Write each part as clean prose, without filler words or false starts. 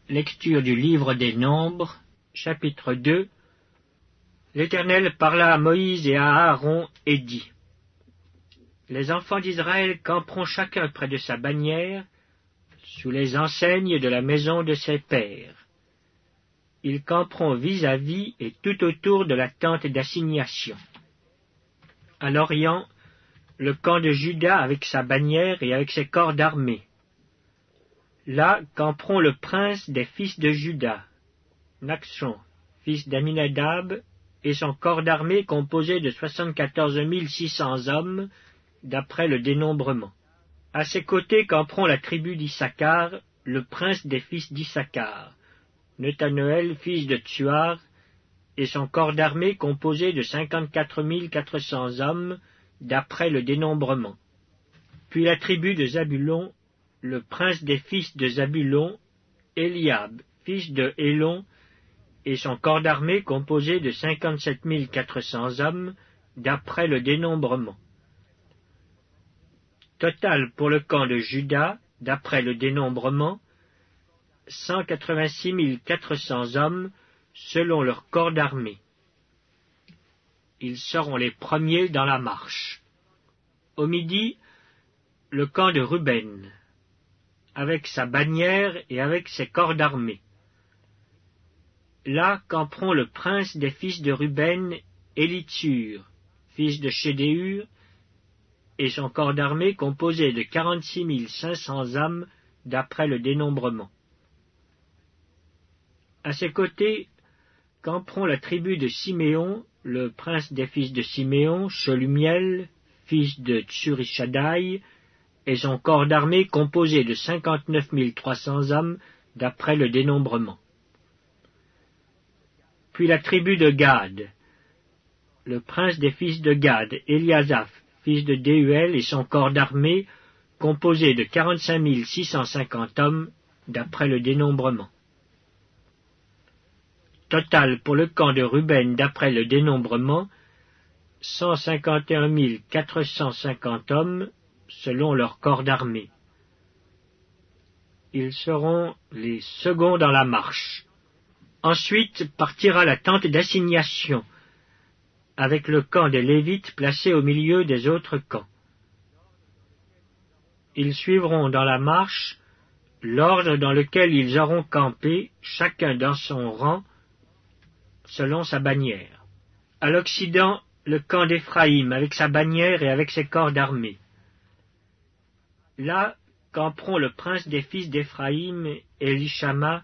Lecture du livre des Nombres, chapitre 2. L'Éternel parla à Moïse et à Aaron et dit: Les enfants d'Israël camperont chacun près de sa bannière, sous les enseignes de la maison de ses pères. Ils camperont vis-à-vis et tout autour de la tente d'assignation. À l'orient, le camp de Juda avec sa bannière et avec ses corps d'armée. Là camperont le prince des fils de Juda, Naxon, fils d'Aminadab, et son corps d'armée composé de 74 600 hommes, d'après le dénombrement. À ses côtés camperont la tribu d'Issachar, le prince des fils d'Issachar, Netanoël, fils de Tsuar, et son corps d'armée composé de 54 400 hommes, d'après le dénombrement. Puis la tribu de Zabulon, le prince des fils de Zabulon, Eliab, fils de Hélon, et son corps d'armée composé de 57 400 hommes, d'après le dénombrement. Total pour le camp de Juda, d'après le dénombrement, 186 400 hommes, selon leur corps d'armée. Ils seront les premiers dans la marche. Au midi, le camp de Ruben, avec sa bannière et avec ses corps d'armée. Là camperont le prince des fils de Ruben, Élitsur, fils de Chédéur, et son corps d'armée composé de 46 500 hommes, d'après le dénombrement. À ses côtés camperont la tribu de Siméon, le prince des fils de Siméon, Shelumiel, fils de Tsurishaddaï, et son corps d'armée composé de 59 300 hommes, d'après le dénombrement. Puis la tribu de Gad, le prince des fils de Gad, Eliasaph, fils de Déuel, et son corps d'armée composé de 45 650 hommes, d'après le dénombrement. Total pour le camp de Ruben, d'après le dénombrement, 151 450 hommes, selon leur corps d'armée. Ils seront les seconds dans la marche. Ensuite partira la tente d'assignation, avec le camp des Lévites placé au milieu des autres camps. Ils suivront dans la marche l'ordre dans lequel ils auront campé, chacun dans son rang, selon sa bannière. À l'Occident, le camp d'Éphraïm, avec sa bannière et avec ses corps d'armée. Là camperont le prince des fils d'Éphraïm, Élishama,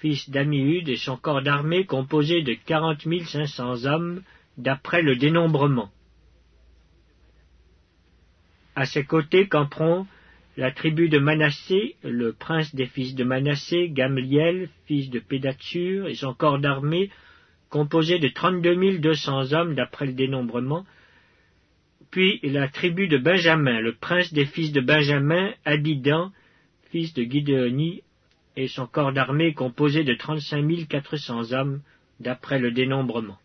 fils d'Amihud, et son corps d'armée composé de 40 500 hommes, d'après le dénombrement. À ses côtés camperont la tribu de Manassé, le prince des fils de Manassé, Gamliel, fils de Pédatsur, et son corps d'armée composé de 32 200 hommes, d'après le dénombrement. Puis la tribu de Benjamin, le prince des fils de Benjamin, Abidan, fils de Gidéoni, et son corps d'armée composé de 35 400 hommes, d'après le dénombrement.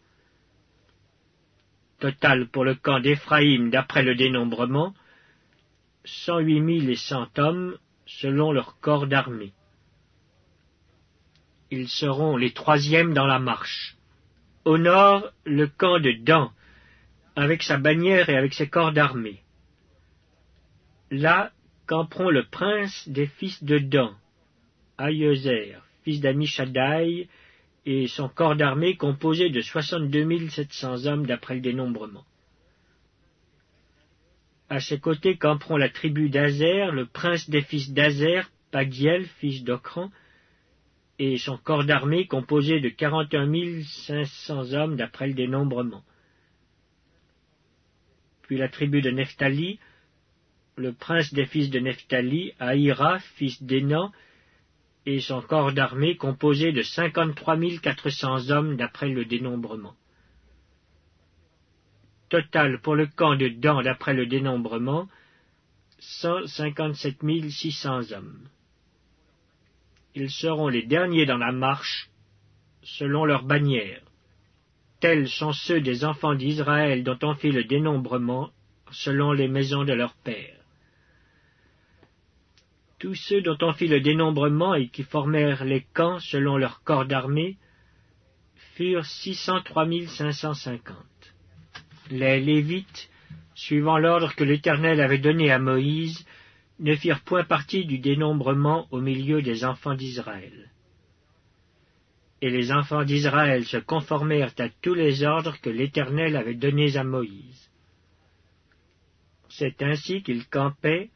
Total pour le camp d'Éphraïm, d'après le dénombrement, 108 100 hommes, selon leur corps d'armée. Ils seront les troisièmes dans la marche. Au nord, le camp de Dan, avec sa bannière et avec ses corps d'armée. Là camperont le prince des fils de Dan, Aïezer, fils d'Amishaddaï, et son corps d'armée composé de 62 700 hommes, d'après le dénombrement. À ses côtés camperont la tribu d'Azer, le prince des fils d'Azer, Pagiel, fils d'Ocran, et son corps d'armée composé de 41 500 hommes, d'après le dénombrement. Puis la tribu de Nephtali, le prince des fils de Nephtali, Aïra, fils d'Énan, et son corps d'armée composé de 53 400 hommes, d'après le dénombrement. Total pour le camp de Dan, d'après le dénombrement, 157 600 hommes. Ils seront les derniers dans la marche, selon leur bannière. Tels sont ceux des enfants d'Israël dont on fit le dénombrement, selon les maisons de leurs pères. Tous ceux dont on fit le dénombrement et qui formèrent les camps selon leur corps d'armée furent 603 550. Les Lévites, suivant l'ordre que l'Éternel avait donné à Moïse, ne firent point partie du dénombrement au milieu des enfants d'Israël. Et les enfants d'Israël se conformèrent à tous les ordres que l'Éternel avait donnés à Moïse. C'est ainsi qu'ils campaient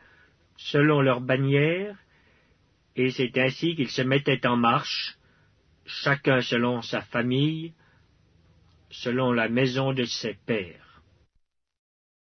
selon leurs bannières, et c'est ainsi qu'ils se mettaient en marche, chacun selon sa famille, selon la maison de ses pères.